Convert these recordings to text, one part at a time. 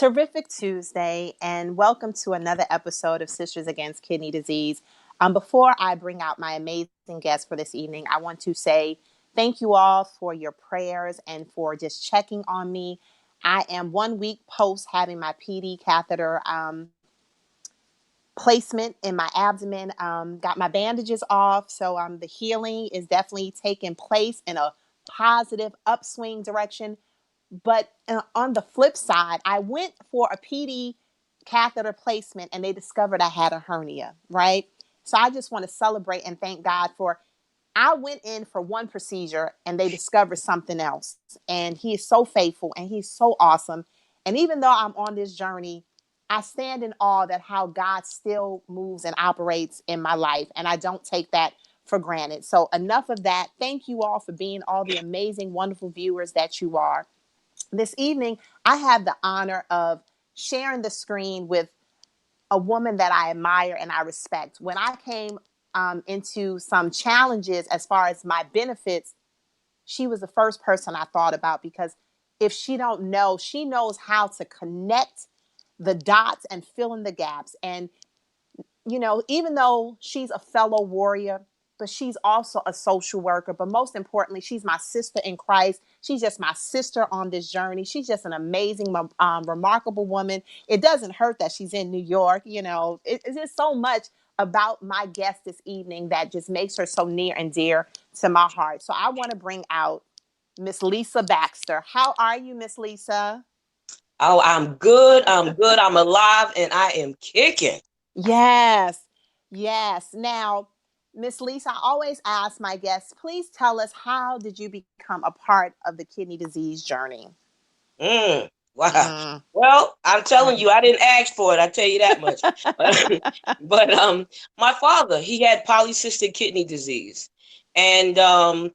Terrific Tuesday, and welcome to another episode of Sisters Against Kidney Disease. Before I bring out my amazing guest for this evening, I want to say thank you all for your prayers and for just checking on me. I am 1 week post having my PD catheter placement in my abdomen. Got my bandages off, so the healing is definitely taking place in a positive upswing direction. But on the flip side, I went for a PD catheter placement and they discovered I had a hernia, right? So I just want to celebrate and thank God for I went in for one procedure and they discovered something else. And he is so faithful and he's so awesome. And even though I'm on this journey, I stand in awe that how God still moves and operates in my life. And I don't take that for granted. So enough of that. Thank you all for being all the amazing, wonderful viewers that you are. This evening, I have the honor of sharing the screen with a woman that I admire and I respect. When I came into some challenges as far as my benefits, she was the first person I thought about because if she don't know, she knows how to connect the dots and fill in the gaps. And even though she's a fellow warrior, but she's also a social worker. But most importantly, she's my sister in Christ. She's just my sister on this journey. She's just an amazing, remarkable woman. It doesn't hurt that she's in New York. It's just so much about my guest this evening that just makes her so near and dear to my heart. So I want to bring out Miss Lisa Baxter. How are you, Miss Lisa? Oh, I'm good. I'm good. I'm alive and I am kicking. Yes. Yes. Now, Miss Lisa, I always ask my guests, please tell us, how did you become a part of the kidney disease journey? Wow. Mm. Well, I'm telling you, I didn't ask for it. I tell you that much. But my father, he had polycystic kidney disease, and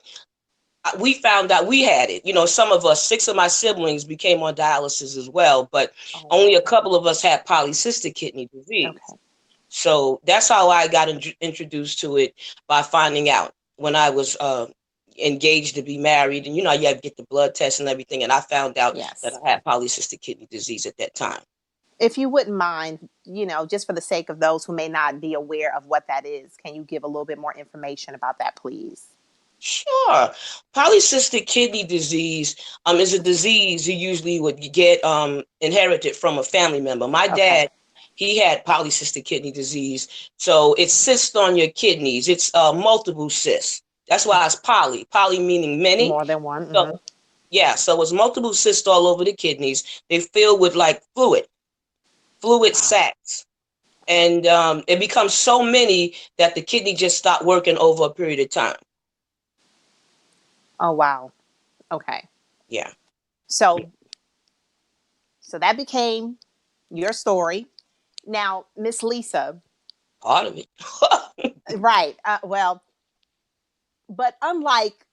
we found out we had it. Some of us, six of my siblings, became on dialysis as well, but Oh, only wow. a couple of us had polycystic kidney disease. Okay. So that's how I got introduced to it, by finding out when I was engaged to be married. And you have to get the blood test and everything. And I found out that Yes. I had polycystic kidney disease at that time. If you wouldn't mind, just for the sake of those who may not be aware of what that is, can you give a little bit more information about that, please? Sure. Polycystic kidney disease is a disease you usually would get inherited from a family member. My Okay. dad, he had polycystic kidney disease. So it's cysts on your kidneys. It's multiple cysts. That's why it's poly. Poly meaning many. More than one. So yeah, so it's multiple cysts all over the kidneys. They fill with like fluid Wow. sacs. And it becomes so many that the kidney just stopped working over a period of time. Oh, wow. Okay. Yeah. So, so that became your story. Now, Miss Lisa, Part of it. right? Well, but unlike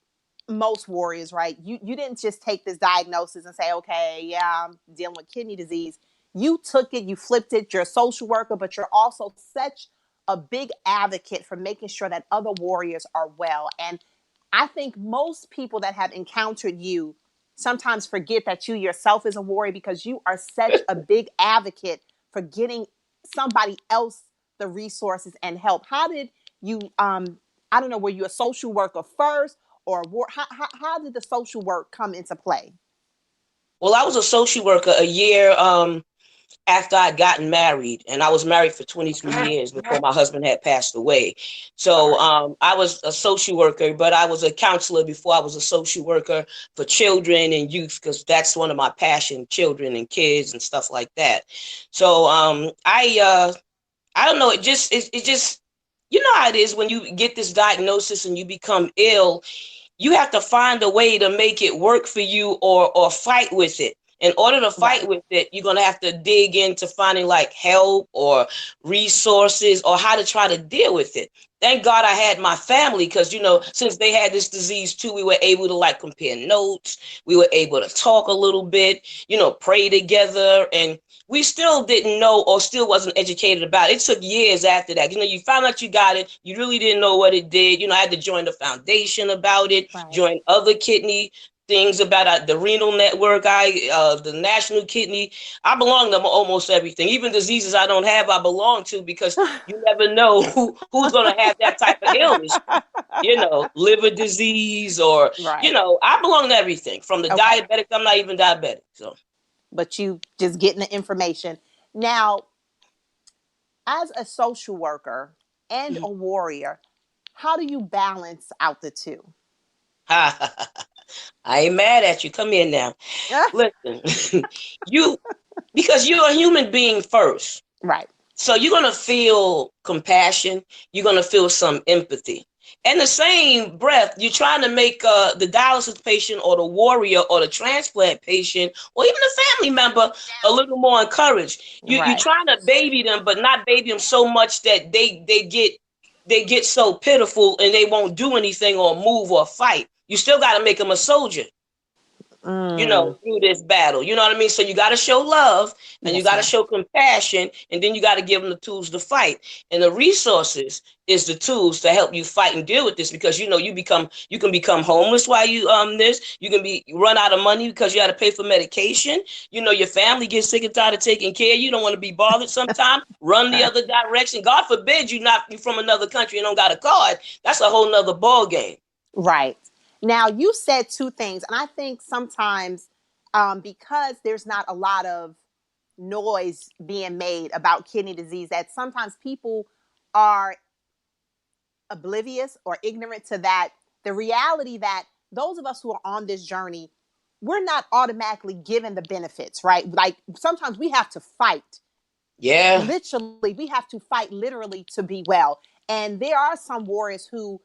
most warriors, right? You didn't just take this diagnosis and say, okay, yeah, I'm dealing with kidney disease. You took it, you flipped it. You're a social worker, but you're also such a big advocate for making sure that other warriors are well. And I think most people that have encountered you sometimes forget that you yourself is a warrior because you are such a big advocate for getting somebody else the resources and help. How did you I don't know, were you a social worker first or how did the social work come into play? Well, I was a social worker a year after I'd gotten married, and I was married for 23 years before my husband had passed away. So Sorry. I was a social worker, but I was a counselor before I was a social worker for children and youth, because that's one of my passion, children and kids and stuff like that. So I don't know, it just you know how it is when you get this diagnosis and you become ill. You have to find a way to make it work for you, or fight with it. In order to fight Right. with it, you're going to have to dig into finding like help or resources or how to try to deal with it. Thank God I had my family, because, since they had this disease too, we were able to like compare notes. We were able to talk a little bit, pray together. And we still didn't know, or still wasn't educated about it. It took years after that. You found out you got it. You really didn't know what it did. I had to join the foundation about it, Right. join other kidney things about the renal network, the national kidney. I belong to almost everything, even diseases I don't have. I belong to, because you never know who's going to have that type of illness. Liver disease, or Right. I belong to everything from the Okay. diabetic. I'm not even diabetic, so But you just getting the information. Now, as a social worker and a warrior, how do you balance out the two? I ain't mad at you. Come here now. Listen, you because you're a human being first. Right. So you're going to feel compassion. You're going to feel some empathy. And the same breath, you're trying to make the dialysis patient or the warrior or the transplant patient or even the family member a little more encouraged. You're Right. trying to baby them, but not baby them so much that they get so pitiful and they won't do anything or move or fight. You still got to make them a soldier, Mm. through this battle. You know what I mean? So you got to show love and you Yes, got to ma'am. show compassion, and then you got to give them the tools to fight. And the resources is the tools to help you fight and deal with this, because you can become homeless while you you can be run out of money because you got to pay for medication. Your family gets sick and tired of taking care of you. Don't want to be bothered sometimes. Run the other direction. God forbid you from another country and don't got a card. That's a whole nother ball game. Right. Now, you said two things, and I think sometimes because there's not a lot of noise being made about kidney disease, that sometimes people are oblivious or ignorant to that. The reality that those of us who are on this journey, we're not automatically given the benefits, right? Like sometimes we have to fight. Yeah. Literally, we have to fight literally to be well. And there are some warriors who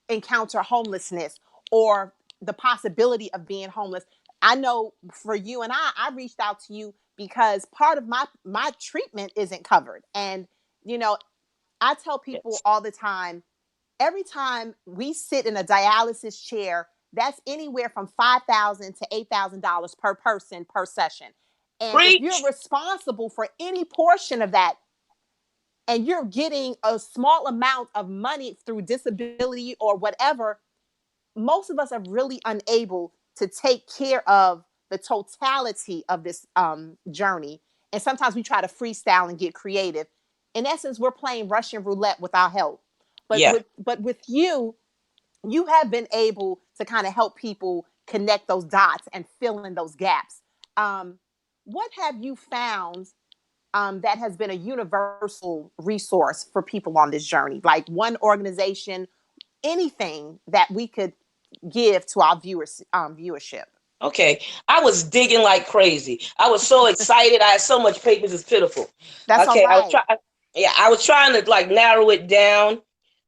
encounter homelessness or the possibility of being homeless. I know for you and I reached out to you because part of my treatment isn't covered. And you know, I tell people Yes. all the time, every time we sit in a dialysis chair, that's anywhere from $5,000 to $8,000 per person per session. And if you're Preach. responsible for any portion of that, and you're getting a small amount of money through disability or whatever, most of us are really unable to take care of the totality of this journey. And sometimes we try to freestyle and get creative. In essence, we're playing Russian roulette with our health. But Yeah. with you, you have been able to kind of help people connect those dots and fill in those gaps. Um, what have you found that has been a universal resource for people on this journey? Like one organization, anything that we could give to our viewership. Okay, I was digging like crazy. I was so excited. I had so much papers. It's pitiful. That's all Okay, right. Yeah, I was trying to like narrow it down.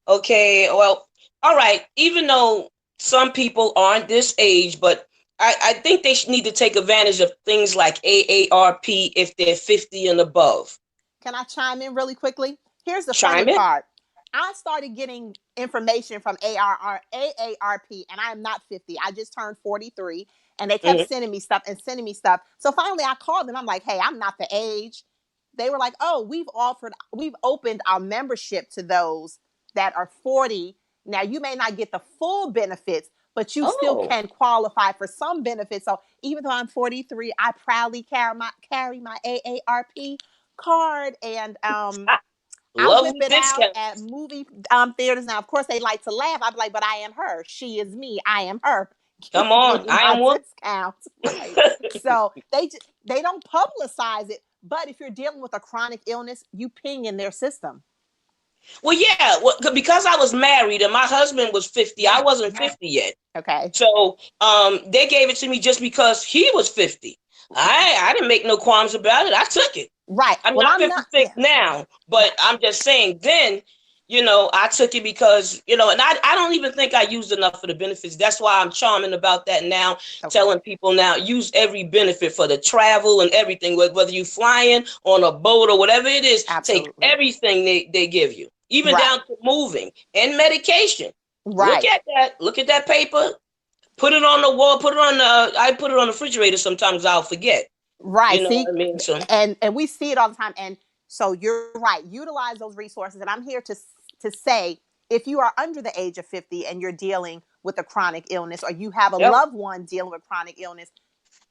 Okay, well, all right. Even though some people aren't this age, but I think they need to take advantage of things like AARP if they're 50 and above. Can I chime in really quickly? Here's the funny Chime in. part. I started getting information from AARP, and I am not 50. I just turned 43, and they kept Mhm. sending me stuff and sending me stuff. So finally, I called them. I'm like, "Hey, I'm not the age." They were like, "Oh, we've opened our membership to those that are 40. Now, you may not get the full benefits, but you still Oh, can qualify for some benefits." So even though I'm 43, I proudly carry my AARP card, and I whip lovely it out at discounts. movie theaters. Now, of course, they like to laugh. I'm like, but I am her. She is me. I am her. Come Give on, me I my am one. discount, right? So they don't publicize it, but if you're dealing with a chronic illness, you ping in their system. Well, yeah, well, because I was married and my husband was 50, I wasn't 50 yet. Okay, So they gave it to me just because he was 50. I didn't make no qualms about it. I took it. right. I mean, Well, I'm I'm not. 56 Yeah, now, but right. I'm just saying then, I took it because, and I don't even think I used enough of the benefits. That's why I'm charming about that now, Okay, telling people now, use every benefit for the travel and everything, whether you're flying on a boat or whatever it is, take absolutely. everything they give you, even Right, down to moving and medication. Look right, at that. Look at that paper. Put it on the wall. I put it on the refrigerator. Sometimes I'll forget. right. You know See, what I mean? So, and we see it all the time. And so you're right. Utilize those resources. And I'm here to say, if you are under the age of 50 and you're dealing with a chronic illness, or you have a Yep. loved one dealing with chronic illness,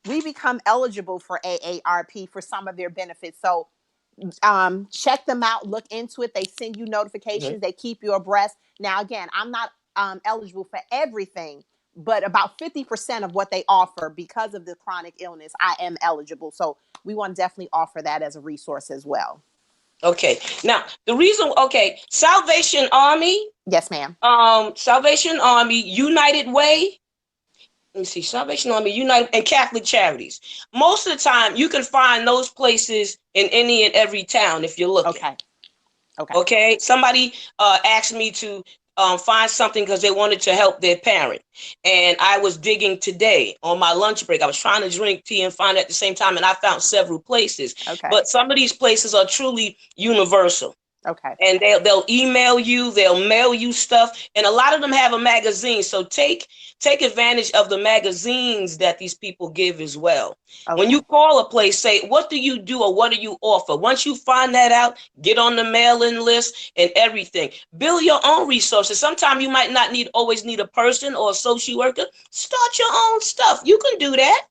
we become eligible for AARP for some of their benefits. So check them out, look into it. They send you Hmm. notifications, they keep you abreast. Now, again, I'm not eligible for everything, but about 50% of what they offer because of the chronic illness, I am eligible. So we want to definitely offer that as a resource as well. Okay. Now, the reason, okay, Yes, ma'am. Salvation Army, United Way. Let me see, Salvation Army, United, and Catholic Charities. Most of the time, you can find those places in any and every town if you're looking. Okay. Okay. Okay, somebody asked me to find something because they wanted to help their parent, and I was digging today on my lunch break. I was trying to drink tea and find it at the same time, and I found several places. Okay. But some of these places are truly universal, Okay. and they'll email you, they'll mail you stuff, and a lot of them have a magazine. So take advantage of the magazines that these people give as well. When Okay. you call a place, say, what do you do or what do you offer? Once you find that out, get on the mailing list and everything. Build your own resources. Sometimes you might not always need a person or a social worker. Start your own stuff. You can do that.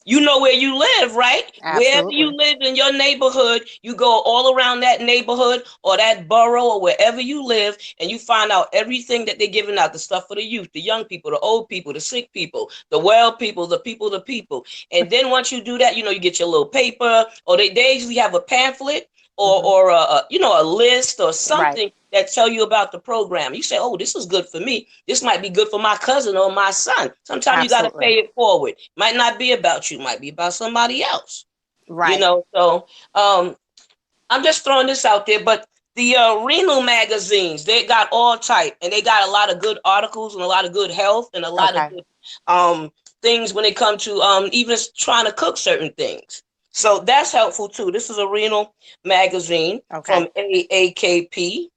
You know where you live, right? Wherever you Absolutely. live in your neighborhood, you go all around that neighborhood or that borough or wherever you live, and you find out everything that they're giving out, the stuff for the youth, the young people, the old people, the sick people, the well people, the people. And then once you do that, you get your little paper, or they usually have a pamphlet Mm-hmm. or a list or Right. something that tell you about the program. You say, oh, this is good for me. This might be good for my cousin or my son. Sometimes you got to Absolutely. pay it forward. Might not be about you, might be about somebody else. Right. So I'm just throwing this out there, but the renal magazines, they got all type, and they got a lot of good articles and a lot of good health and a lot of Okay. good things when it comes to even trying to cook certain things. So that's helpful too. This is a renal magazine Okay. from AAKP.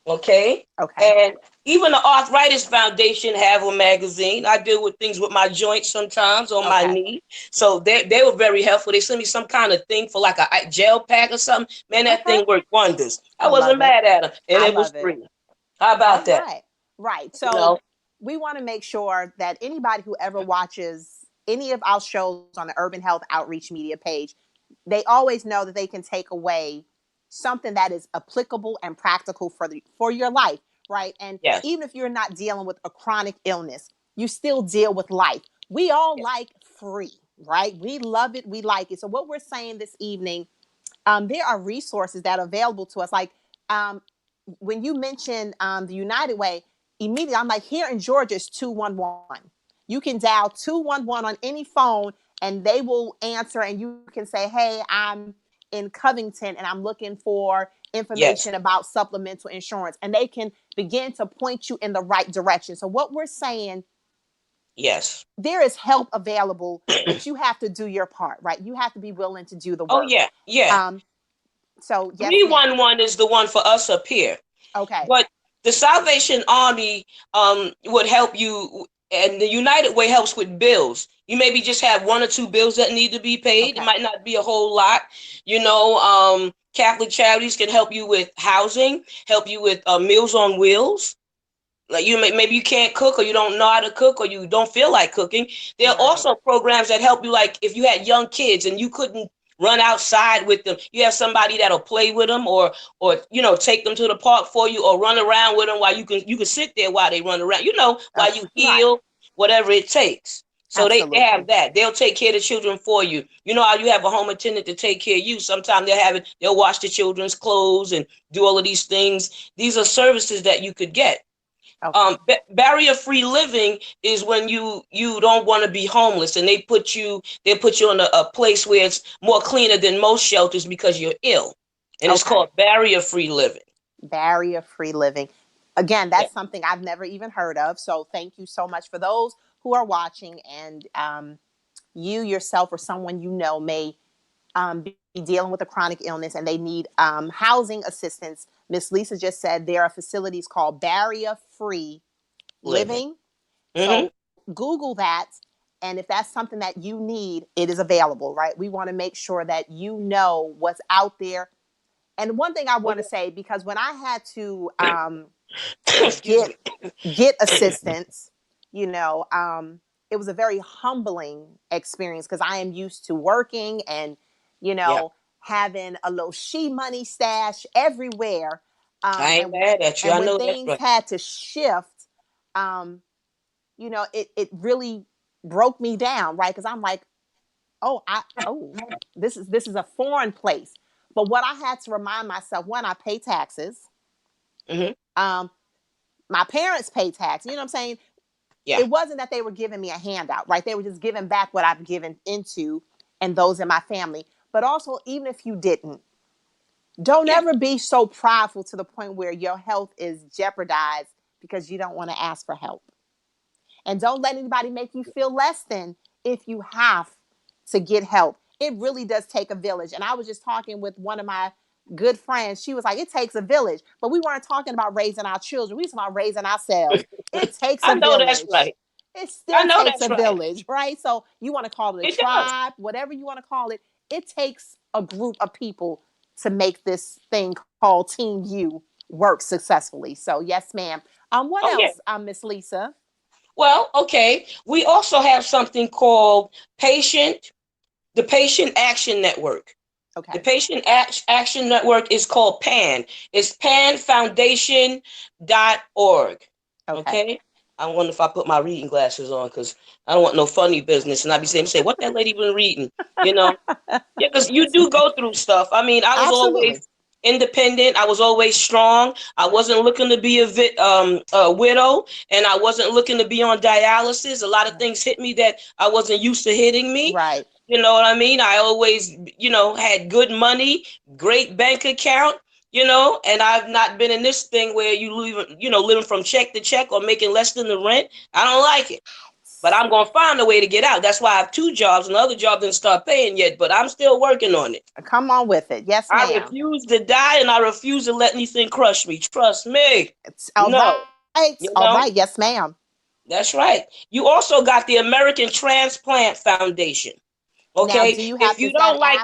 Okay. Okay. And even the Arthritis Foundation have a magazine. I deal with things with my joints sometimes on my Okay. knee. So they were very helpful. They sent me some kind of thing for like a gel pack or something. Man, that Okay. thing worked wonders. I I wasn't love it. mad at them. And I it was love it. free. How All about that? right. Right. You So know? we want to make sure that anybody who ever watches any of our shows on the Urban Health Outreach Media page, they always know that they can take away something that is applicable and practical for your life, right? And Yes. even if you're not dealing with a chronic illness, you still deal with life. We all Yes. like free, right? We love it, we like it. So what we're saying this evening, there are resources that are available to us. Like um, when you mentioned the United Way, immediately I'm like, here in Georgia is 211. You can dial 211 on any phone and they will answer, and you can say, hey, I'm in Covington and I'm looking for Yes. information about supplemental insurance. And they can begin to point you in the right direction. So, what we're saying, Yes. there is help available, but you have to do your part, right? You have to be willing to do the Oh, work. yeah. Yeah. Um, so, yes, ma'am. 311 is the one for us up here. Okay. But the Salvation Army would help you, and the United Way helps with bills. You maybe just have one or two bills that need to be paid. It Okay. might not be a whole lot. Catholic Charities can help you with housing, help you with Meals on Wheels. Like maybe you can't cook, or you don't know how to cook, or you don't feel like cooking. There are Right. also programs that help you, like if you had young kids and you couldn't run outside with them, you have somebody that'll play with them, or take them to the park for you, or run around with them while you can sit there while they run around, while you Right. heal, whatever it takes. So they have Absolutely. that. They'll take care of the children for you. You know how you have a home attendant to take care of you. Sometimes they'll wash the children's clothes and do all of these things. These are services that you could get. Okay. Barrier-free living is when you don't want to be homeless, and they put you in a place where it's more cleaner than most shelters because you're ill, and it's Okay. called barrier-free living. Barrier free living. Again, Yeah. that's something I've never even heard of. So thank you so much for those who are watching, and you yourself or someone you know may be dealing with a chronic illness and they need housing assistance. Miss Lisa just said there are facilities called barrier free Living. living. Hmm. So Google that. And if that's something that you need, it is available, right? We want to make sure that you know what's out there. And one thing I want to say, because when I had to Excuse get me. get assistance, you know, it was a very humbling experience because I am used to working and, you Yeah. know, having a little she money stash everywhere. I ain't And mad at you. I when know that's things right. had to shift, um, it really broke me down, right? Because I'm like, oh, this is a foreign place. But what I had to remind myself, one, I pay taxes. Hmm. Um, my parents pay tax. You know what I'm saying? Yeah. It wasn't that they were giving me a handout, right? They were just giving back what I've given into and those in my family. But also, even if you didn't, don't Yeah. ever be so prideful to the point where your health is jeopardized because you don't want to ask for help. And don't let anybody make you feel less than if you have to get help. It really does take a village. And I was just talking with one of my good friends. She was like, it takes a village. But we weren't talking about raising our children. We were talking about raising ourselves. It takes I a know that's village. right. It I still know takes that's a right. village, right? So you want to call it a It does. tribe, whatever you want to call it. It takes a group of people to make this thing called Team U work successfully. So yes, ma'am. What Oh yeah. else, Miss Lisa? Well, okay. We also have something called the Patient Action Network. The Okay. Action Network is called PAN. It's panfoundation.org. Okay. Okay? I wonder if I put my reading glasses on because I don't want no funny business. And I be saying, what that lady been reading? You know? Yeah, because you Yes, do ma'am. go through stuff. I mean, I was always Absolutely. independent. I was always strong. I wasn't looking to be a widow, and I wasn't looking to be on dialysis. A lot of Right. things hit me that I wasn't used to hitting me. Right. You know what I mean? I always, had good money, great bank account, and I've not been in this thing where living from check to check or making less than the rent. I don't like it. But I'm gonna find a way to get out. That's why I have two jobs, and the other job didn't start paying yet, but I'm still working on it. Come on with it. Yes, I ma'am. refuse to die, and I refuse to let anything crush me. Trust me. It's all No, right. you All know right. Yes, ma'am. that's right. You also got the American Transplant Foundation. Now, Okay, do you if have? you Is that don't like,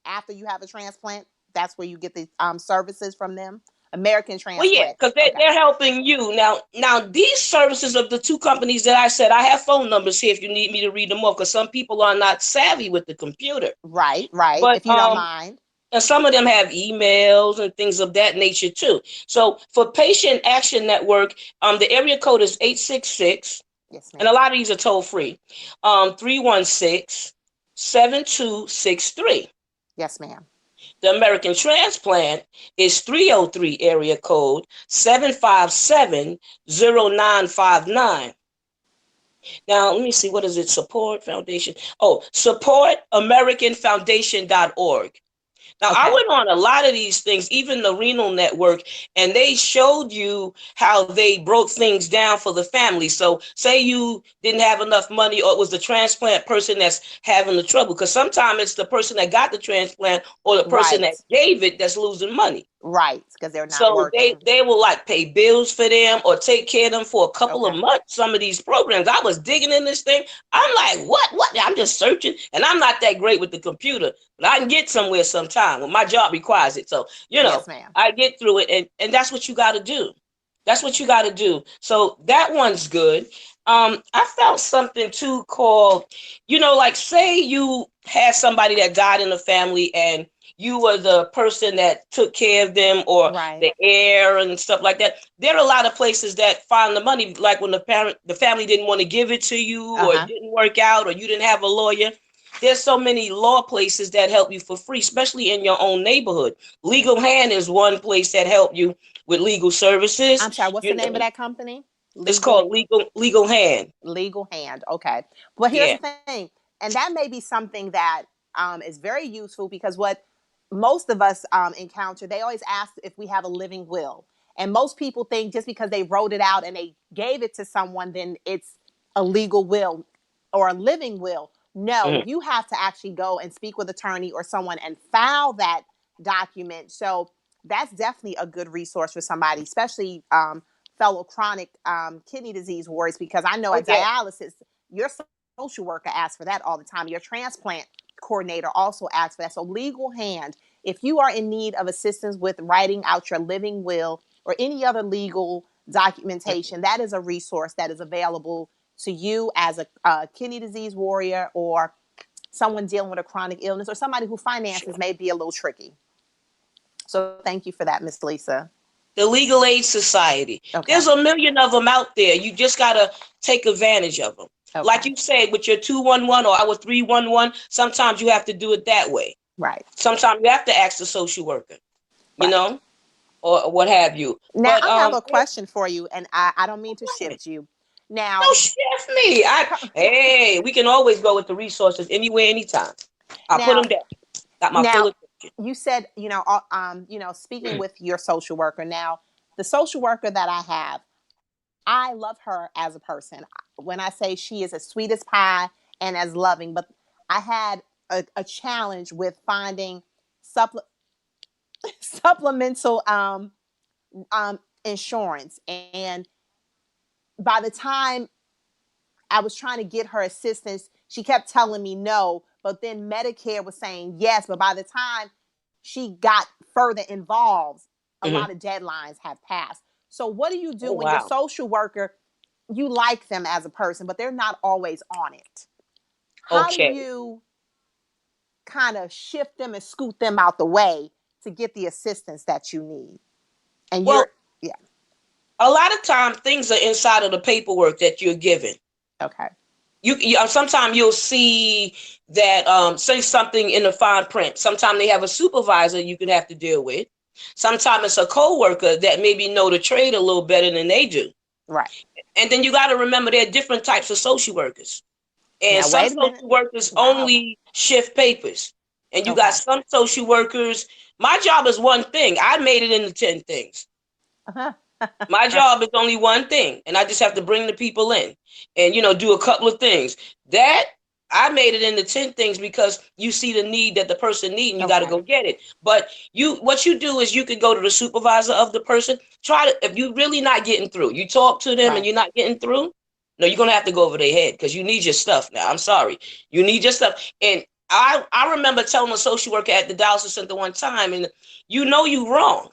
after you have a transplant? That's where you get the services from them. American well, yeah, Transplant. because Okay. they're helping you now. Now, these services of the two companies that I said, I have phone numbers here if you need me to read them off, because some people are not savvy with the computer. Right. Right. But If you don't mind. and some of them have emails and things of that nature too. So for Patient Action Network, the area code is 866, Yes, and a ma'am. lot of these are toll free. 316-7263. Yes, ma'am. The American Transplant is 303 area code 757-0959. Now, let me see, what is it? Support Foundation. Oh, supportamericanfoundation.org. Now, I Okay. went on a lot of these things, even the renal network, and they showed you how they broke things down for the family. So, say you didn't have enough money, or it was the transplant person that's having the trouble, because sometimes it's the person that got the transplant or the person that Right. gave it that's losing money. Right. Because they're not So they working. they will like pay bills for them or take care of them for a couple of Okay. months. Some of these programs, I was digging in this thing. I'm like, what? I'm just searching, and I'm not that great with the computer, but I can get somewhere sometime when my job requires it. So Yes, ma'am. I get through it, and that's what you got to do. That's what you got to do. So that one's good. I found something too called, like say you had somebody that died in the family and you were the person that took care of them or Right. the heir and stuff like that. There are a lot of places that find the money, like when the family didn't want to give it to you Uh or it huh. didn't work out or you didn't have a lawyer. There's so many law places that help you for free, especially in your own neighborhood. Legal Hand is one place that help you with legal services. I'm sorry. What's the You name of know, that company? it's Legal called Legal Hand. Legal Hand. Okay. Well, here's Yeah. the thing, and that may be something that is very useful because what most of us encounter, they always ask if we have a living will, and most people think just because they wrote it out and they gave it to someone, then it's a legal will or a living will. No, Mhm. you have to actually go and speak with attorney or someone and file that document. So that's definitely a good resource for somebody, especially fellow chronic kidney disease warriors, because I know Oh at yeah. dialysis, your social worker asks for that all the time. Your transplant coordinator also asks for that. So, Legal Hand, if you are in need of assistance with writing out your living will or any other legal documentation, that is a resource that is available to you as a kidney disease warrior or someone dealing with a chronic illness or somebody who finances Sure. may be a little tricky. So thank you for that, Miss Lisa. The Legal Aid Society. Okay. There's a million of them out there. You just got to take advantage of them. Like Okay. you said, with your 211 or our 311, sometimes you have to do it that way. Right. Sometimes you have to ask the social worker, you Right. know, or what have you. Now But I have a question for you, and I don't mean to shift you. no Now, shift me. Hey, we can always go with the resources anywhere, anytime. I put them now, down. Got my full now, attention. you said speaking with your social worker. Now, the social worker that I have, I love her as a person. When I say she is as sweet as pie and as loving, but I had a challenge with finding supple- supplemental insurance, and by the time I was trying to get her assistance, she kept telling me no, but then Medicare was saying yes. But by the time she got further involved, a lot Hmm. of deadlines have passed. So, what do you do Oh, when your wow. social worker, you like them as a person, but they're not always on it? How do Okay. you kind of shift them and scoot them out the way to get the assistance that you need? And Well, yeah, a lot of times things are inside of the paperwork that you're given. okay, Sometimes you'll see that say something in the fine print. Sometimes they have a supervisor you can have to deal with. Sometimes it's a coworker that maybe know the trade a little better than they do. right. And then you got to remember there are different types of social workers. And Now, some wait a minute. social workers Wow. only shift papers. And you got Okay. some social workers. My job is one thing. I made it into 10 things. My job is only one thing, and I just have to bring the people in and do a couple of things. That I made it into 10 things because you see the need that the person need and you got to Okay. go get it. But what you do is you can go to the supervisor of the person. Try to, if you really not getting through, you talk to them and Right. you're not getting through. No, you're gonna have to go over their head because you need your stuff now. I'm sorry, you need your stuff. And I remember telling a social worker at the dialysis center one time, and you wrong.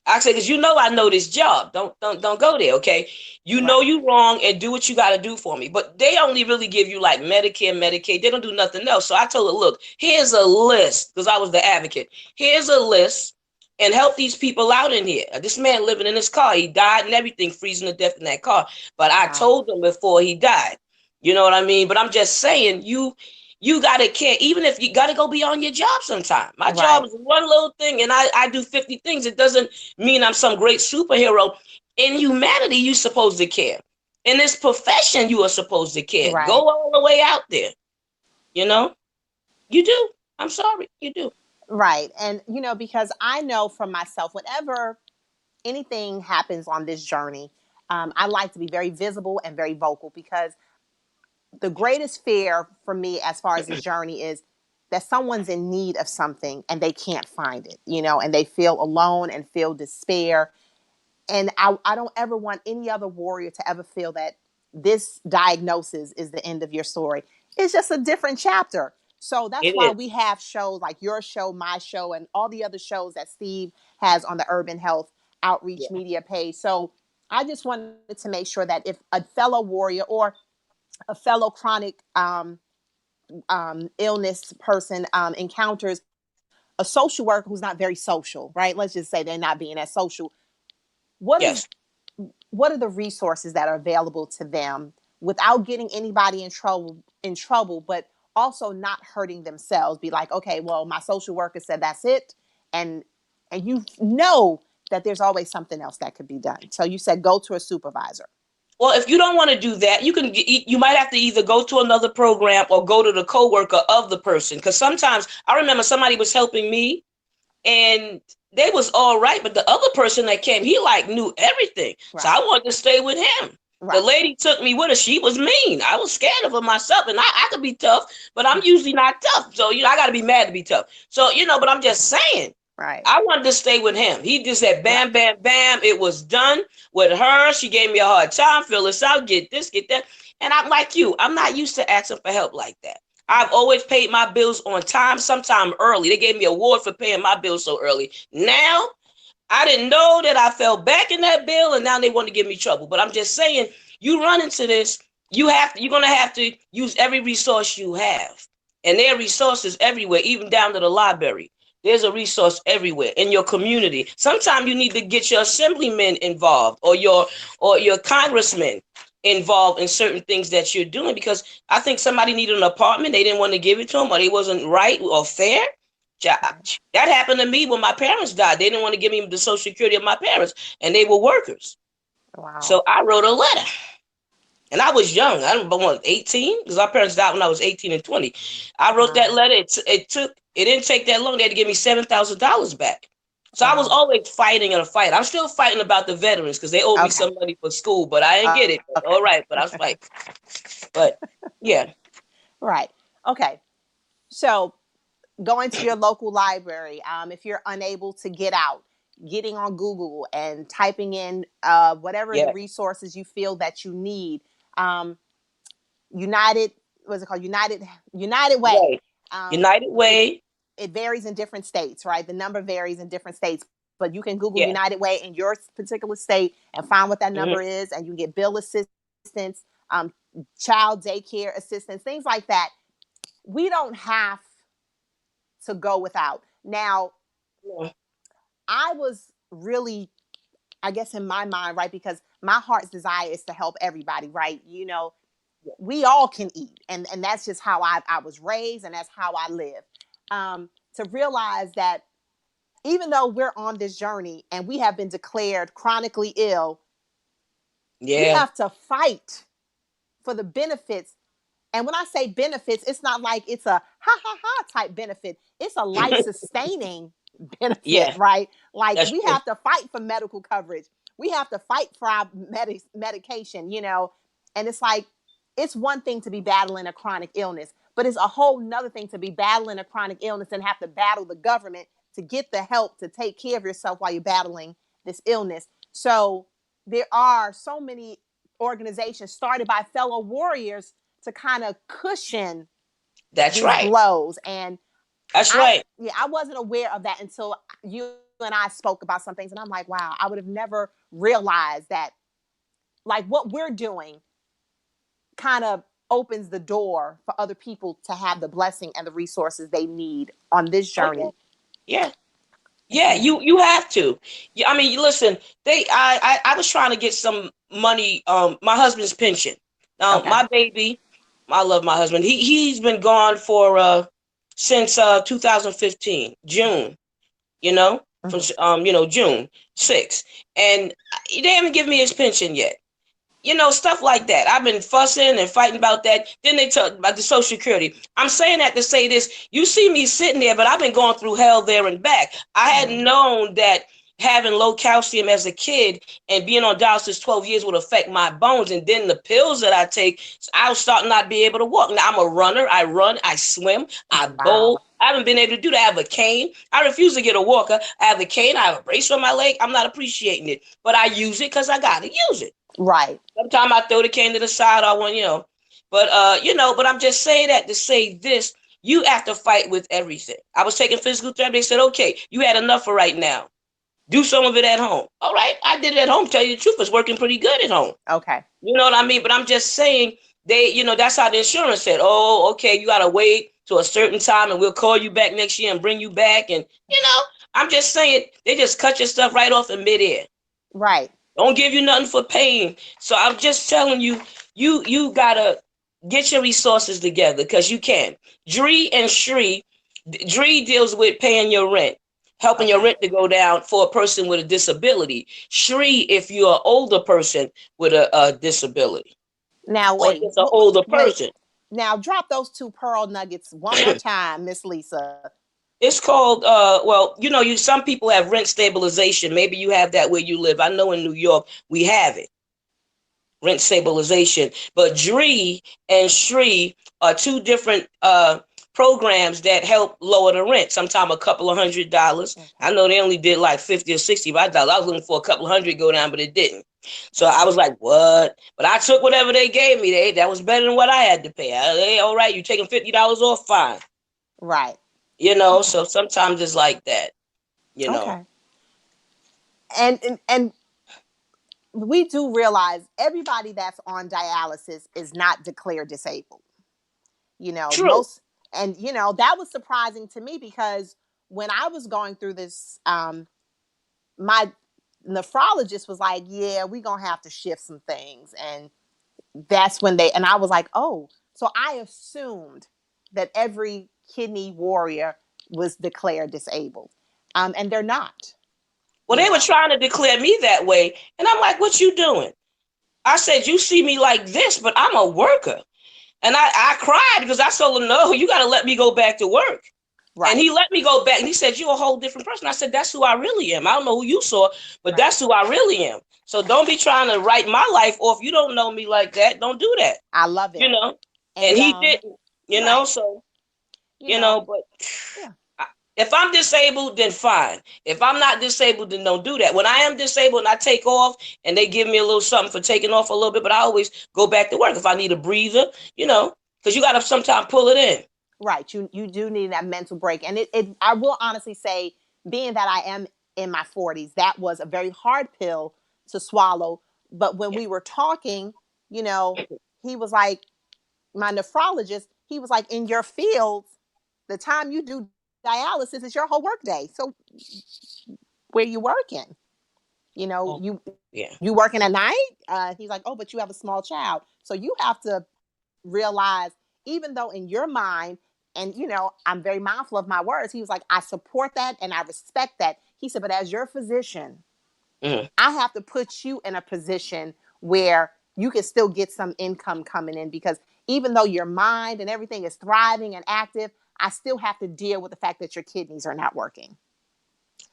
I say, because I know this job. Don't go there, okay? Right. You wrong and do what you got to do for me. But they only really give you like Medicare, Medicaid. They don't do nothing else. So I told her, look, here's a list because I was the advocate. Here's a list and help these people out in here. This man living in his car, he died and everything, freezing to death in that car. But I Wow. told him before he died. You know what I mean? But I'm just saying, you gotta care, even if you gotta go beyond your job sometime. My job Right. is one little thing, and I do 50 things. It doesn't mean I'm some great superhero. In humanity, you're supposed to care. In this profession, you are supposed to care. Go Right. all the way out there. You know, you do. I'm sorry, you do. Right. And, because I know from myself, whenever anything happens on this journey, I like to be very visible and very vocal because the greatest fear for me as far as this journey is that someone's in need of something and they can't find it, and they feel alone and feel despair. And I don't ever want any other warrior to ever feel that this diagnosis is the end of your story. It's just a different chapter. So that's It why is. we have shows like your show, my show, and all the other shows that Steve has on the Urban Health Outreach Yeah. Media page. So I just wanted to make sure that if a fellow warrior or a fellow chronic illness person encounters a social worker who's not very social, right? Let's just say they're not being as social. What is Yes. what are the resources that are available to them without getting anybody in trouble, but also not hurting themselves? Be like, okay, well, my social worker said that's it, and you know that there's always something else that could be done. So you said go to a supervisor. Well, if you don't want to do that, you might have to either go to another program or go to the coworker of the person. Because sometimes I remember somebody was helping me and they was all right, but the other person that came, he like knew everything. So I Right. wanted to stay with him. The Right. lady took me with her. She was mean. I was scared of her myself, and I could be tough, but I'm usually not tough. So I got to be mad to be tough. So but I'm just saying, Right. I wanted to stay with him. He just said, Right. bam, bam, bam. It was done with her. She gave me a hard time. Fill this out. Get this, get that. And I'm like you. I'm not used to asking for help like that. I've always paid my bills on time, sometime early. They gave me an award for paying my bills so early. Now I didn't know that I fell back in that bill, and now they want to give me trouble. But I'm just saying, you run into this, you're gonna have to use every resource you have, and there are resources everywhere, even down to the library. There's a resource everywhere in your community. Sometimes you need to get your assemblyman involved, or your congressman involved in certain things that you're doing, because I think somebody needed an apartment, they didn't want to give it to them, or they wasn't right or fair. Okay. That happened to me when my parents died. They didn't want to give me the social security of my parents, and they were workers. Wow. So I wrote a letter, and I was young. I don't know, 18, because my parents died when I was 18 and 20. I wrote that Wow. letter. It didn't take that long. They had to give me $7,000 back. So I was Wow. always fighting in a fight. I'm still fighting about the veterans because they owed me Okay. some money for school, but I didn't get it. But, Okay. all right, but I was fighting. But yeah, Right. Okay. So going to your local library, if you're unable to get out, getting on Google and typing in whatever the yeah, resources you feel that you need. Um, United, what's it called? United Way. right. Um, United it Way. it varies in different states, right? The number varies in different states, but you can Google Yeah. United Way in your particular state and find what that Hmm. number is, and you get bill assistance, child daycare assistance, things like that. We don't have to go without. Now, I was really, I guess, in my mind, right, because my heart's desire is to help everybody, right? We all can eat, and that's just how I was raised, and that's how I live. To realize that even though we're on this journey and we have been declared chronically ill, we Yeah. have to fight for the benefits. And when I say benefits, it's not like it's a ha ha ha type benefit. It's a life sustaining benefit, Yeah, right? Like that's we true. have to fight for medical coverage. We have to fight for our medication, And it's like, it's one thing to be battling a chronic illness, but it's a whole nother thing to be battling a chronic illness and have to battle the government to get the help to take care of yourself while you're battling this illness. So there are so many organizations started by fellow warriors to kind of cushion That's these right. blows. And That's I, right. yeah, I wasn't aware of that until you and I spoke about some things, and I'm like, wow, I would have never realized that, like, what we're doing kind of opens the door for other people to have the blessing and the resources they need on this Oh yeah. journey. Yeah. It's Yeah, amazing. you have to. Yeah, I mean, you listen. I was trying to get some money. My husband's pension. Now, Okay. my baby, I love my husband. He's been gone for since 2015 June. From Mm-hmm. June 6th, and they haven't given me his pension yet. Stuff like that. I've been fussing and fighting about that. Then they talk about the Social Security. I'm saying that to say this. You see me sitting there, but I've been going through hell there and back. I had Mm-hmm. known that having low calcium as a kid and being on dialysis 12 years would affect my bones. And then the pills that I take, I'll start not be able to walk. Now, I'm a runner. I run, I swim, I bowl. Wow. I haven't been able to do that. I have a cane. I refuse to get a walker. I have a cane. I have a brace on my leg. I'm not appreciating it, but I use it because I got to use it. Right. Sometimes I throw the cane to the side. I want. But I'm just saying that to say this. You have to fight with everything. I was taking physical therapy. They said, okay, you had enough for right now. Do some of it at home. All right, I did it at home. Tell you the truth, it's working pretty good at home. Okay. You know what I mean? But I'm just saying, that's how the insurance said, oh, okay, you got to wait to a certain time and we'll call you back next year and bring you back. And, I'm just saying, they just cut your stuff right off in midair. Right. Don't give you nothing for pain. So I'm just telling you, you gotta get your resources together because you can. Dree and Shree, Dree deals with paying your rent, helping your Okay. rent to go down for a person with a disability. Shree, if you're an older person with a disability Now or wait. just an older Wait. person. Now drop those two pearl nuggets one more time, Miss Lisa. It's called well, you some people have rent stabilization. Maybe you have that where you live. I know in New York we have it. Rent stabilization. But Dree and Shree are two different programs that help lower the rent. Sometimes a couple of $100. Okay. I know they only did like 50 or $65. I was looking for a couple of hundred go down, but it didn't. So I Okay. was like, what? But I took whatever they gave me. That was better than what I had to pay. All right, you taking $50 off? Fine. Right. You know, Okay. so sometimes it's like that, you know. Okay. And we do realize everybody that's on dialysis is not declared disabled. True. Most, and that was surprising to me because when I was going through this, my nephrologist was like, "Yeah, we're gonna have to shift some things," and that's when and I was like, "Oh," so I assumed that every kidney warrior was declared disabled, and they're not. Well, You they were know, trying to declare me that way, and I'm like, "What you doing?" I said, "You see me like this, but I'm a worker." And I cried because I told him, "No, you got to let me go back to work." And right, he let me go back, and he said, "You're a whole different person." I said, "That's who I really am. I don't know who you saw, but right. that's who I really am. So don't be trying to write my life off. You don't know me like that. Don't do that." I love You it, know. And and he didn't. right, So you know, but yeah, if I'm disabled, then fine. If I'm not disabled, then don't do that. When I am disabled and I take off and they give me a little something for taking off a little bit, but I always go back to work if I need a breather, because you got to sometimes pull it in. right. You do need that mental break, and it I will honestly say, being that I am in my 40s, that was a very hard pill to swallow. But when Yeah. we were talking, you know, he was like, my nephrologist, he was like, in your field, the time you do dialysis is your whole workday. So where you working? Oh, You yeah. you working at night? He's like, oh, but you have a small child, so you have to realize, even though in your mind, and I'm very mindful of my words. He was like, I support that and I respect that. He said, but as your physician, Mm-hmm. I have to put you in a position where you can still get some income coming in, because even though your mind and everything is thriving and active, I still have to deal with the fact that your kidneys are not working.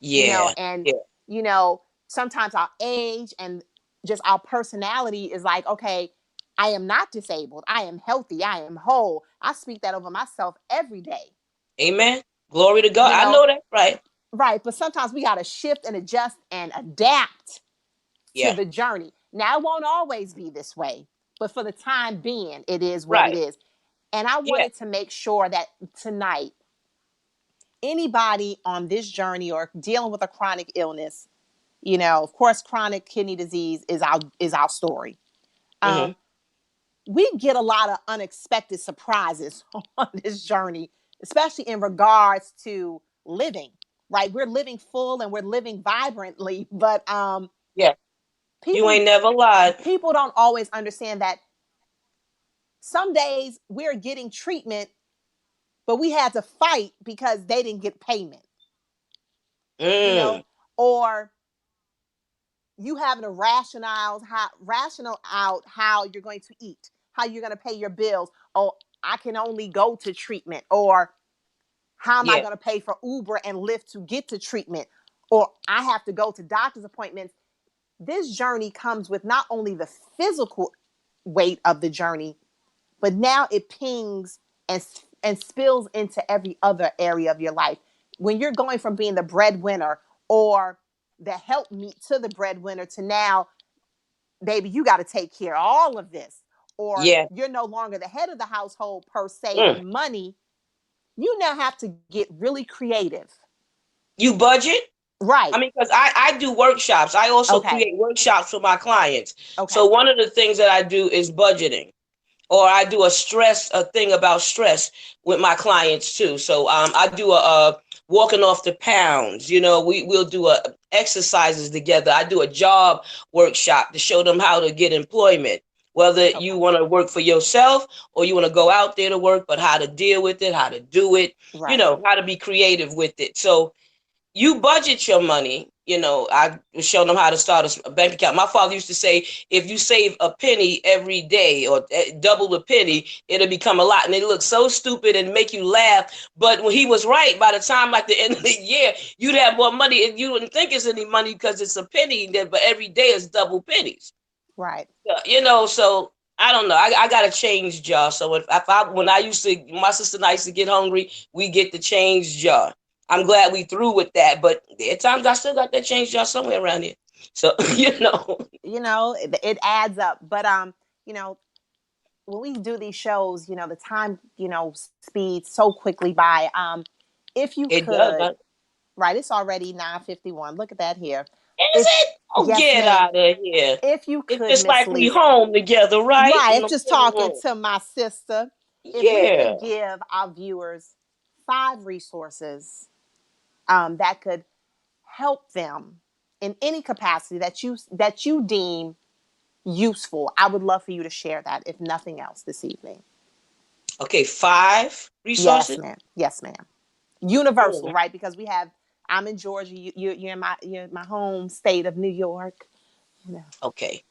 Yeah. And Yeah. sometimes our age and just our personality is like, okay, I am not disabled, I am healthy, I am whole. I speak that over myself every day. Amen. Glory to God. you I know know that. Right. right, but sometimes we got to shift and adjust and adapt to Yeah. the journey. Now, it won't always be this way, but for the time being, it is what it Right. is. And I Yeah. wanted to make sure that tonight, anybody on this journey or dealing with a chronic illness, of course, chronic kidney disease is our story. Mm-hmm. Um, we get a lot of unexpected surprises on this journey, especially in regards to living. Right, we're living full and we're living vibrantly, but Yeah. You people ain't never lied. people don't always understand that some days we're getting treatment, but we had to fight because they didn't get payment, you know, Mm. or you having to rational out how you're going to eat, how you're going to pay your bills. Oh, I can only go to treatment, or how am I Yeah. going to pay for Uber and Lyft to get to treatment, or I have to go to doctor's appointments. This journey comes with not only the physical weight of the journey, but now it pings and spills into every other area of your life. When you're going from being the breadwinner or the helpmeet to the breadwinner to now, baby, you got to take care of all of this, or Yeah. you're no longer the head of the household per se Mm. on money, you now have to get really creative. You budget? Right. I mean, because I do workshops. I also Okay. create workshops for my clients. So Okay. one of the things that I do is budgeting, or I do a thing about stress with my clients too. So I do a walking off the pounds. We'll do exercises together. I do a job workshop to show them how to get employment, whether you Okay. want to work for yourself or you want to go out there to work, but how to deal with it, how to do it, Right. how to be creative with it. So you budget your money. I was showing them how to start a bank account. My father used to say, if you save a penny every day or double a penny, it'll become a lot. And it looks so stupid and make you laugh. But when he was right, by the time like the end of the year, you'd have more money and you wouldn't think it's any money because it's a penny, but every day is double pennies. Right. So I don't know. I got to change jar. So when I used to, my sister and I used to get hungry, we get the change jar. I'm glad we through with that, but there are times I still got that change jar somewhere around here. So It adds up, but you know when we do these shows, the time speeds so quickly by. If you it does. could, right, it's already 9:51. Look at that here. Is If it? Oh, yes, get ma'am. out of here. If you It's could, just Miss like we Lisa. home together, right? Right, In I'm the just living talking room. to my sister. If we Yeah. could give our viewers 5 resources that could help them in any capacity that you deem useful, I would love for you to share that, if nothing else, this evening. Okay, 5 resources. Yes, ma'am. Yes, ma'am. Universal, Mm, right? Because we have. I'm in Georgia. You're in my home state of New York. You know. okay.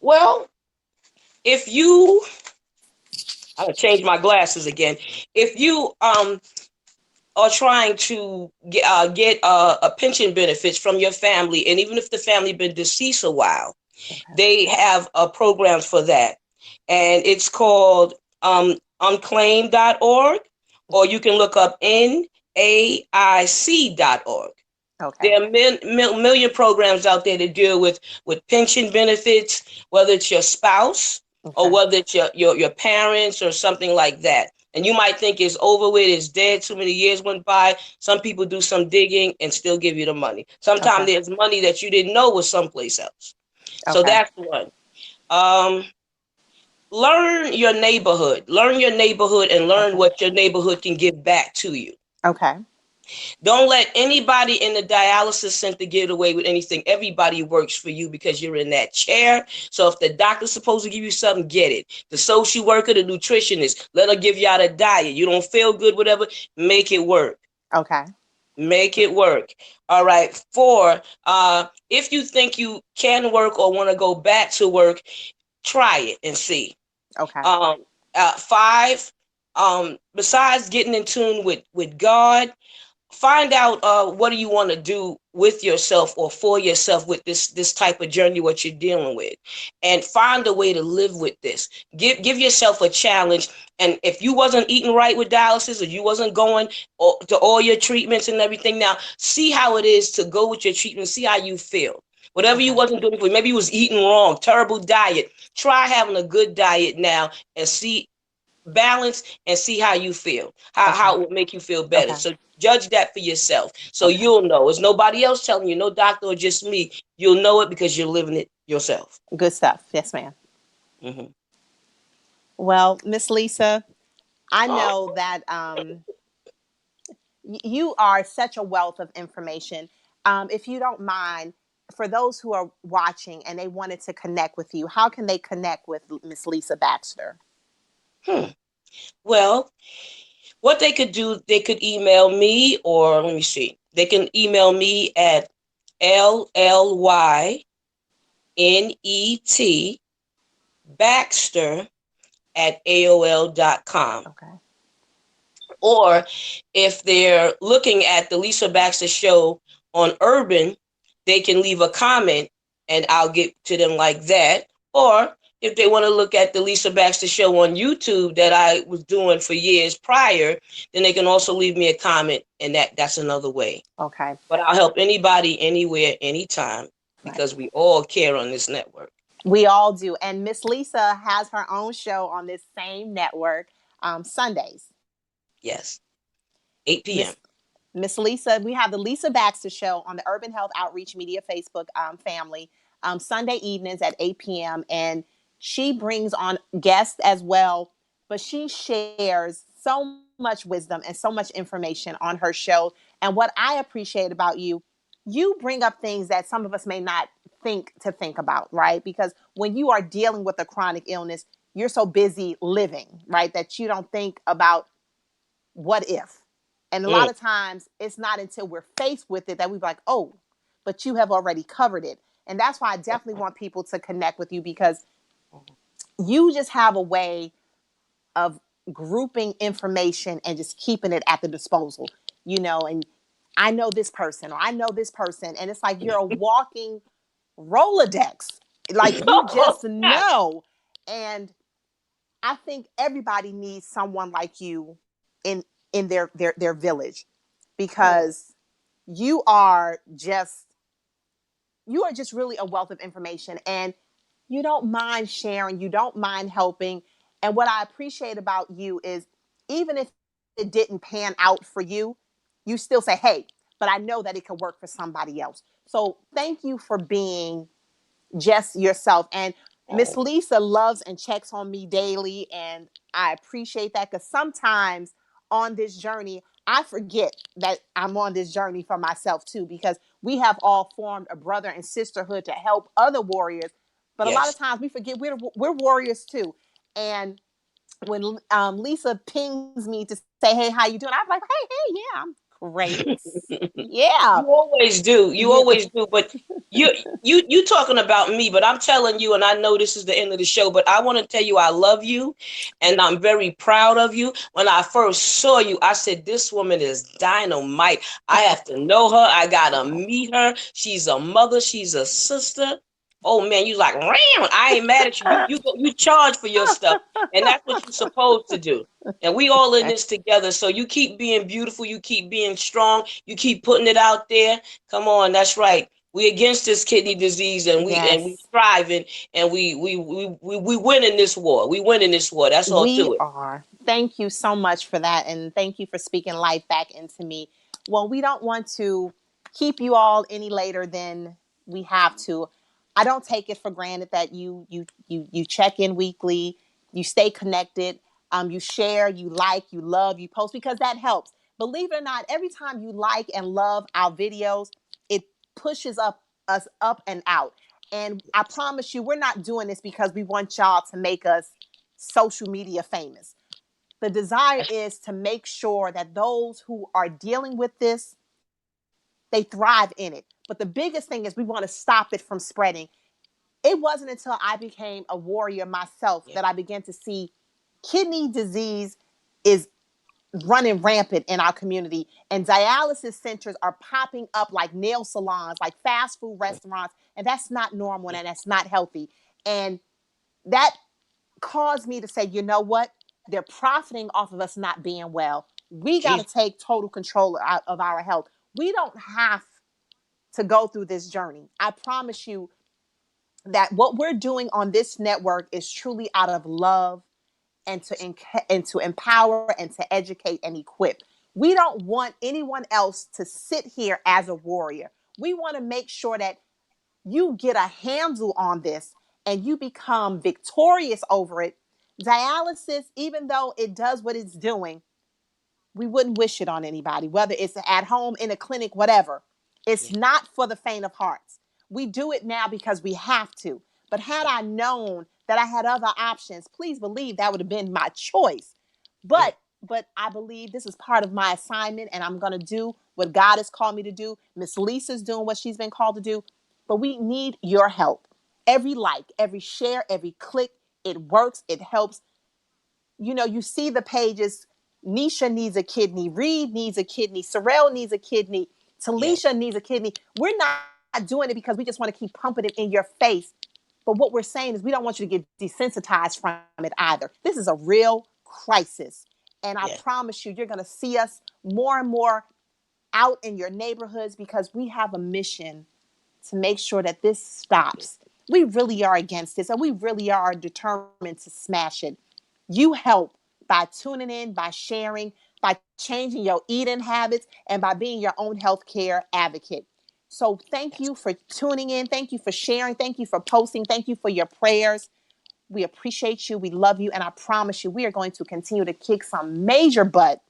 Well, if you, I'm gonna change my glasses again. If you are trying to get a pension benefits from your family, and even if the family been deceased a while, Okay. they have programs for that, and it's called unclaim.org, or you can look up NAIC.org. Okay. There are million programs out there to deal with pension benefits, whether it's your spouse or Okay. whether it's your parents or something like that. And you might think it's over with, it's dead, too many years went by. Some people do some digging and still give you the money. Sometimes Okay. there's money that you didn't know was someplace else. So Okay. that's one. Um, learn your neighborhood, and learn Okay. what your neighborhood can give back to you. Okay. Don't let anybody in the dialysis center get away with anything. Everybody works for you because you're in that chair. So if the doctor's supposed to give you something, get it. The social worker, the nutritionist, let her give you out a diet. You don't feel good, whatever, make it work. Okay. Make it work. All right. 4, if you think you can work or want to go back to work, try it and see. Okay. Um, 5, besides getting in tune with God, find out what do you want to do with yourself or for yourself with this type of journey what you're dealing with, and find a way to live with this. Give yourself a challenge. And if you wasn't eating right with dialysis, or you wasn't going to all your treatments and everything, now see how it is to go with your treatment, see how you feel. Whatever you Okay. wasn't doing before, maybe you was eating wrong, terrible diet, try having a good diet now and see balance, and see how you feel, how Okay. it would make you feel better. Okay. So judge that for yourself, so Okay. you'll know. It's nobody else telling you, no doctor or just me. You'll know it because you're living it yourself. Good stuff. Yes, ma'am. Hmm. Well, Miss Lisa, I Oh, know that you are such a wealth of information. If you don't mind, for those who are watching and they wanted to connect with you, how can they connect with Miss Lisa Baxter? hmm. Well, what they could do, they could email me, or let me see, they can email me at LLYNET Baxter at AOL.com. Okay. Or if they're looking at the Lisa Baxter show on Urban, they can leave a comment and I'll get to them like that. Or if they want to look at the Lisa Baxter show on YouTube that I was doing for years prior, then they can also leave me a comment, and that's another way. Okay. But I'll help anybody, anywhere, anytime, Right. because we all care on this network. We all do. And Miss Lisa has her own show on this same network Sundays. Yes. 8 p.m. Miss Miss Lisa, we have the Lisa Baxter Show on the Urban Health Outreach Media Facebook family Sunday evenings at 8 p.m. And she brings on guests as well, but she shares so much wisdom and so much information on her show. And what I appreciate about you, you bring up things that some of us may not think about, right? Because when you are dealing with a chronic illness, you're so busy living, right, that you don't think about what if. And a lot Mm. of times it's not until we're faced with it that we're like, oh, but you have already covered it. And that's why I definitely want people to connect with you, because you just have a way of grouping information and just keeping it at the disposal, and I know this person or I know this person. And it's like you're a walking Rolodex. Like you just know. And I think everybody needs someone like you in their village, because you are just you are just really a wealth of information, and you don't mind sharing, you don't mind helping. And what I appreciate about you is, even if it didn't pan out for you, you still say, "Hey, but I know that it could work for somebody else. So thank you for being just yourself. And Miss Oh, Lisa loves and checks on me daily, and I appreciate that, because sometimes on this journey, I forget that I'm on this journey for myself too, because we have all formed a brother and sisterhood to help other warriors. But a lot of yes. times we forget we're warriors too. And when Lisa pings me to say, "Hey, how you doing?" I'm like, "Hey, yeah, I'm great. Yeah, You always do. You you always do. But you talking about me, but I'm telling you, and I know this is the end of the show, but I want to tell you I love you and I'm very proud of you. When I first saw you, I said, this woman is dynamite. I have to know her. I gotta meet her. She's a mother, she's a sister. Oh man, you like, ram. I ain't mad at you. You charge for your stuff, and that's what you're supposed to do. And we all in this together. So you keep being beautiful. You keep being strong. You keep putting it out there. Come on, that's right. We against this kidney disease, and we yes, striving, and we winning this war. We winning this war. That's all we to it. are. Thank you so much for that. And thank you for speaking life back into me. Well, we don't want to keep you all any later than we have to. I don't take it for granted that you check in weekly, you stay connected, you share, you like, you love, you post, because that helps. Believe it or not, every time you like and love our videos, it pushes us up and out. And I promise you, we're not doing this because we want y'all to make us social media famous. The desire is to make sure that those who are dealing with this, they thrive in it. But the biggest thing is we want to stop it from spreading. It wasn't until I became a warrior myself that Yeah, I began to see kidney disease is running rampant in our community, and dialysis centers are popping up like nail salons, like fast food restaurants, and that's not normal yeah, and that's not healthy. And that caused me to say, you know what? They're profiting off of us not being well. We got to Jesus. take total control of our health. We don't have to go through this journey. I promise you that what we're doing on this network is truly out of love, and to empower and to educate and equip. We don't want anyone else to sit here as a warrior. We want to make sure that you get a handle on this and you become victorious over it. Dialysis, even though it does what it's doing, we wouldn't wish it on anybody, whether it's at home, in a clinic, whatever. It's Yeah, not for the faint of hearts. We do it now because we have to. But had yeah, I known that I had other options, please believe that would have been my choice. yeah, But I believe this is part of my assignment, and I'm going to do what God has called me to do. Miss Lisa's doing what she's been called to do. But we need your help. Every like, every share, every click, it works, it helps. You see the pages. Nisha needs a kidney. Reed needs a kidney. Cyrelle needs a kidney. yeah, Talisha needs a kidney. We're not doing it because we just want to keep pumping it in your face. But what we're saying is we don't want you to get desensitized from it either. This is a real crisis. And I yeah, promise you're going to see us more and more out in your neighborhoods, because we have a mission to make sure that this stops. We really are against this, and we really are determined to smash it. You help by tuning in, by sharing, by changing your eating habits, and by being your own healthcare advocate. So thank yes, you for tuning in. Thank you for sharing. Thank you for posting. Thank you for your prayers. We appreciate you. We love you. And I promise you, we are going to continue to kick some major butt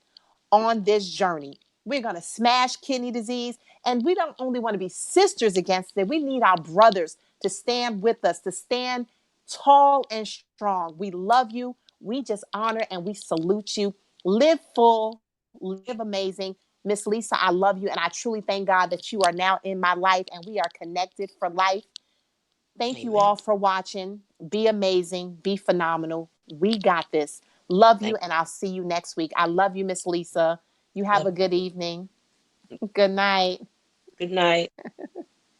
on this journey. We're going to smash kidney disease. And we don't only want to be sisters against it, we need our brothers to stand with us, to stand tall and strong. We love you. We just honor and we salute you. Live full, live amazing. Miss Lisa, I love you. And I truly thank God that you are now in my life and we are connected for life. Thank you amen. all for watching. Be amazing. Be phenomenal. We got this. Love you, Thank and I'll see you next week. I love you, Miss Lisa. You you. have Love a good you. evening. Good night. Good night.